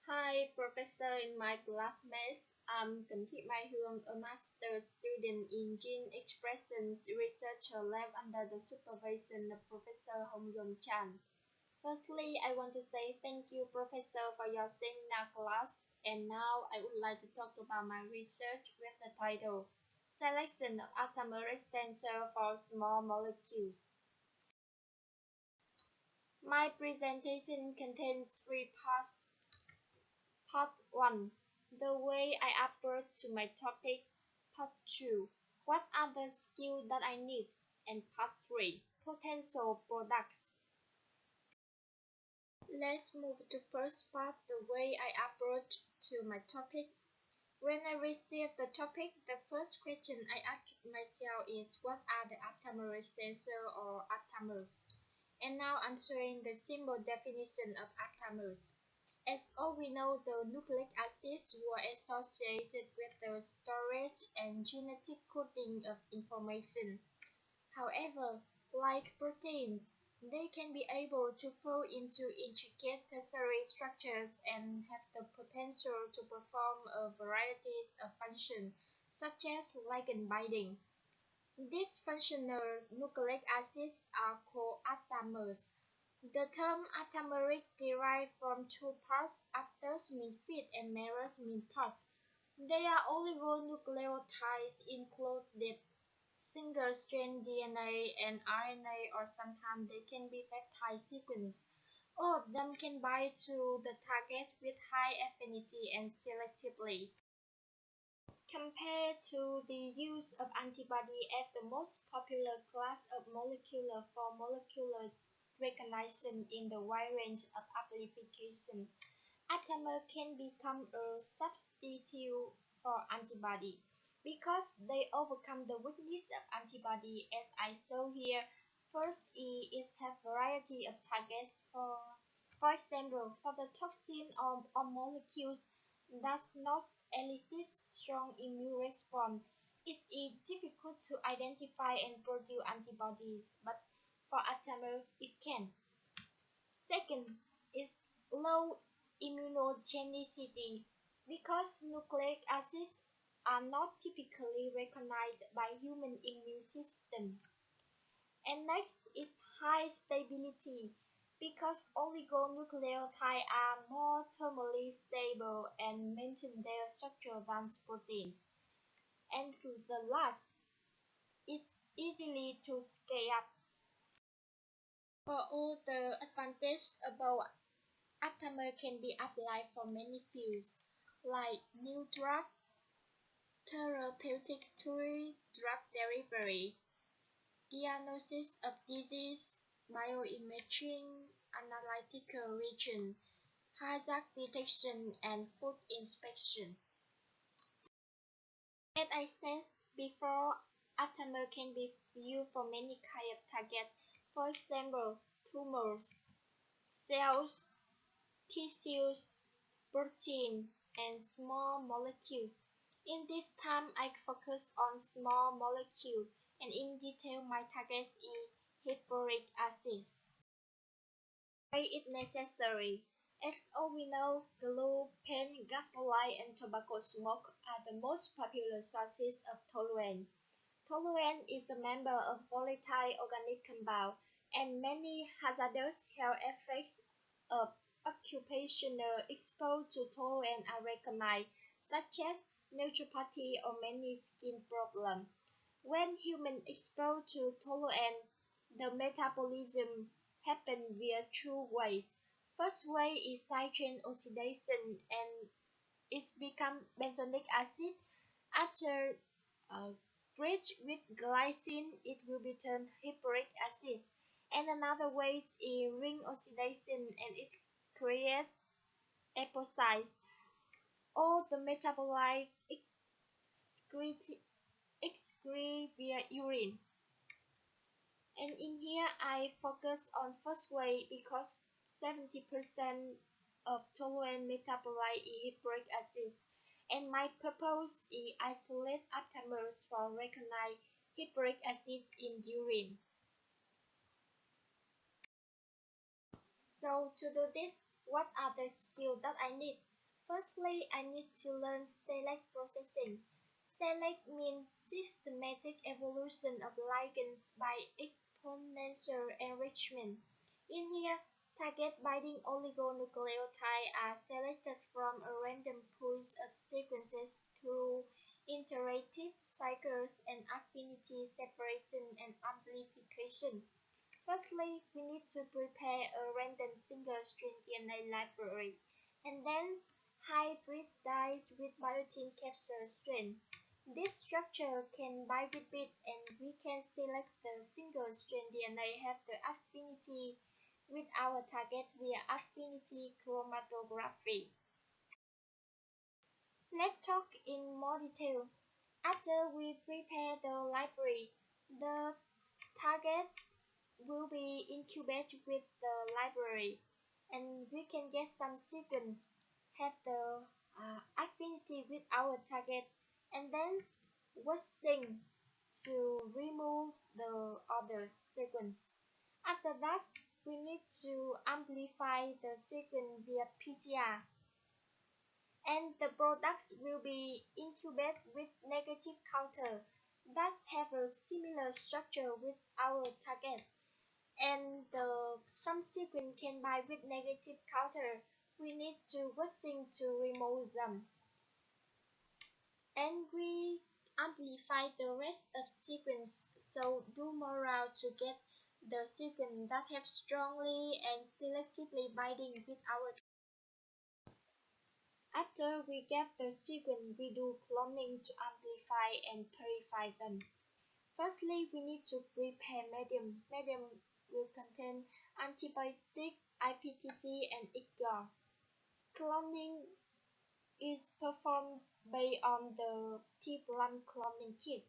Hi, Professor and my classmates. I'm Thi Mai Huong, a master's student in Gene Expressions Researcher Lab under the supervision of Professor Hong Yong Chan. Firstly, I want to say thank you, Professor, for your seminar class. And now I would like to talk about my research with the title Selection of Aptameric Sensor for Small Molecules. My presentation contains three parts. Part 1. The way I approach to my topic. Part 2. What are the skills that I need? And Part 3. Potential products. Let's move to first part, the way I approach to my topic. When I receive the topic, the first question I ask myself is what are the aptameric sensor or aptamers? And now I'm showing the simple definition of aptamers. As all we know, the nucleic acids were associated with the storage and genetic coding of information. However, like proteins, they can be able to fall into intricate tertiary structures and have the potential to perform a variety of functions, such as ligand binding. These functional nucleic acids are called aptamers. The term aptameric derived from two parts, apters mean fit and merers mean part. They are oligonucleotides included single-strand DNA and RNA, or sometimes they can be peptide sequence. All of them can bind to the target with high affinity and selectively. Compared to the use of antibody as the most popular class of molecule for molecular recognition in the wide range of applications, aptamer can become a substitute for antibody because they overcome the weakness of antibody as I show here. First, it has variety of targets for example, for the toxin or molecules does not elicit strong immune response. It is difficult to identify and produce antibodies, but for aptamer it can. Second is low immunogenicity because nucleic acids are not typically recognized by human immune system. And next is high stability because oligonucleotides are more thermally stable and maintain their structure than proteins. And the last is easily to scale up. For all the advantages about aptamer can be applied for many fields, like new drug, therapeutic tool, drug delivery, diagnosis of disease, bioimaging, analytical region, hazard detection, and food inspection. As I said before, aptamer can be used for many kinds of targets, for example, tumors, cells, tissues, protein, and small molecules. In this time, I focus on small molecules, and in detail, my target is hippuric acid. Why it necessary? As all we know, glue, paint, gasoline, and tobacco smoke are the most popular sources of toluene. Toluene is a member of volatile organic compound, and many hazardous health effects of occupational exposure to toluene are recognized, such as neuropathy or many skin problems. When humans exposed to toluene, the metabolism happens via two ways. First way is side chain oxidation, and it becomes benzoic acid. After bridge with glycine, it will become hippuric acid. And another way is ring oxidation, and it creates epoxides. All the metabolites excrete via urine. And in here I focus on first way because 70% of toluene metabolite is hippuric acid, and my purpose is isolate aptamers for recognize hippuric acid in urine. So to do this, what are the skills that I need? Firstly, I need to learn select processing. Select means systematic evolution of ligands by exponential enrichment. In here, target binding oligonucleotides are selected from a random pool of sequences through iterative cycles and affinity separation and amplification. Firstly, we need to prepare a random single-strand DNA library, and then hybridize with biotin capsule strain. This structure can birepeat, and we can select the single-strand DNA have the affinity with our target via affinity chromatography. Let's talk in more detail. After we prepare the library, the target will be incubated with the library, and we can get some sequence have the affinity with our target, and then watching to remove the other sequence. After that, we need to amplify the sequence via PCR, and the products will be incubated with negative counter that have a similar structure with our target, and the some sequence can bind with negative counter. We need to watching to remove them, and we amplify the rest of sequence, so do more route to get the sequence that have strongly and selectively binding with our. After we get the sequence, we do cloning to amplify and purify them. Firstly, we need to prepare medium. Medium will contain antibiotic, IPTC, and IgG. Cloning is performed based on the T-plant cloning kit.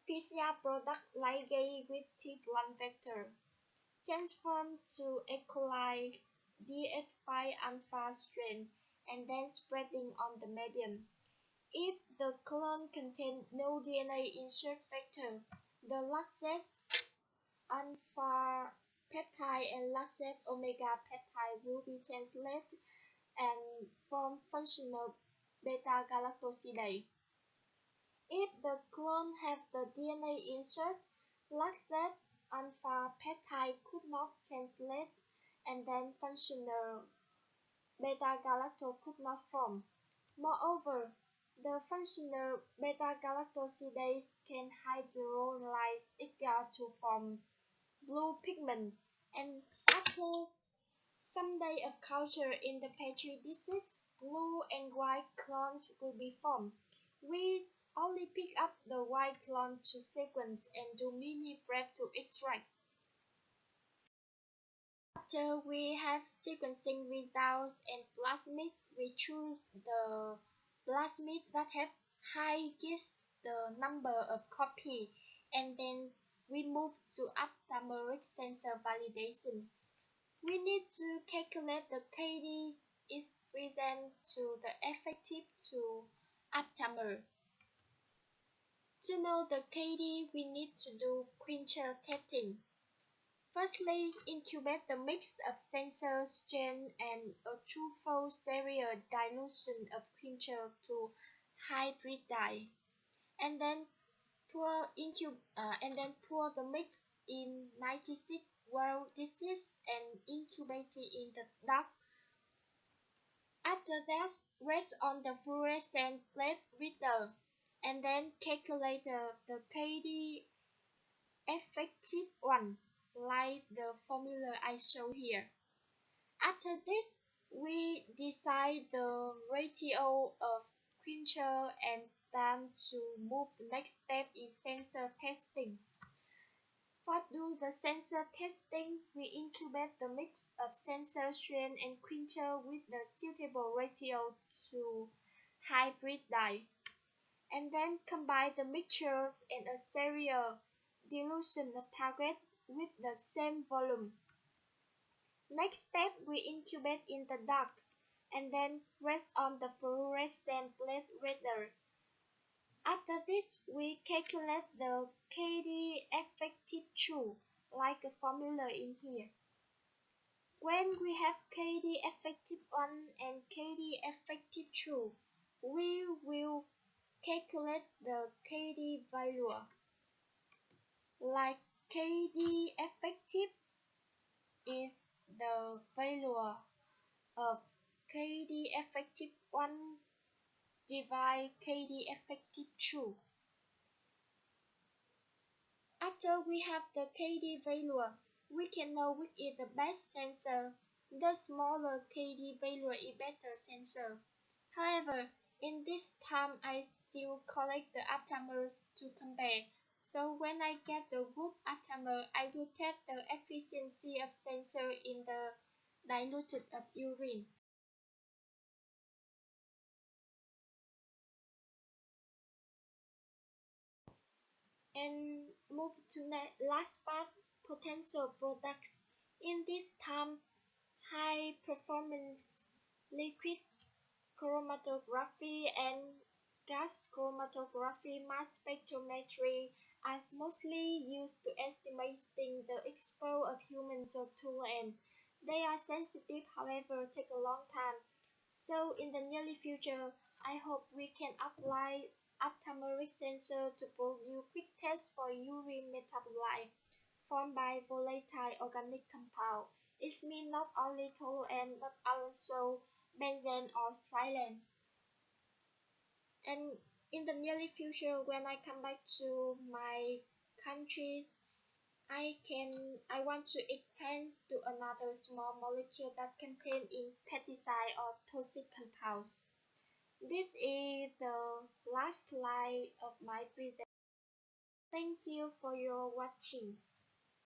PCR product ligase with T-plant vector. Transform to E. coli DH5 alpha strain, and then spreading on the medium. If the clone contains no DNA insert vector, the lactase alpha peptide and lactase omega peptide will be translated and form functional beta-galactosidase. If the clone have the DNA insert, lactase alpha peptide could not translate, and then functional beta-galactose could not form. Moreover, the functional beta-galactosidase can hydrolyze IgG to form blue pigment, and after some days of culture in the petri dishes, blue and white clones will be formed. We only pick up the white clone to sequence and do mini prep to extract. After we have sequencing results and plasmid, we choose the plasmid that have highest the number of copy, and then we move to aptameric sensor validation. We need to calculate the KD is present to the effective to aptamer. To know the KD, we need to do quencher testing. Firstly, incubate the mix of sensor strain and a two-fold serial dilution of quencher to hybridize, and then pour the mix in 96 well dishes and incubate it in the dark. After that, rest on the fluorescent plate reader, and then calculate the KD effective one, like the formula I show here. After this, we decide the ratio of quencher and stand to move the next step in sensor testing. For do the sensor testing, we incubate the mix of sensor strain and quencher with the suitable ratio to hybridize, and then combine the mixtures in a serial dilution of target with the same volume. Next step, we incubate in the dark, and then rest on the fluorescent plate reader. After this, we calculate the KD effective true, like a formula in here. When we have KD effective 1 and KD effective 2, we will calculate the KD value. Like KD effective is the value of KD effective 1 divide KD effective 2. After we have the KD value, we can know which is the best sensor. The smaller KD value is better sensor. However, in this time I still collect the aptamers to compare. So when I get the good aptamer, I will test the efficiency of sensor in the diluted of urine. And move to the last part, potential products. In this time, high performance liquid chromatography and gas chromatography mass spectrometry are mostly used to estimating the exposure of human tolluent. They are sensitive, however, take a long time. So in the near future, I hope we can apply aptameric sensor to produce quick tests for urine metabolite formed by volatile organic compound. It means not only toluene but also benzene or silane. And in the near future, when I come back to my countries, I want to extend to another small molecule that contain in pesticide or toxic compounds. This is the last slide of my presentation. Thank you for your watching.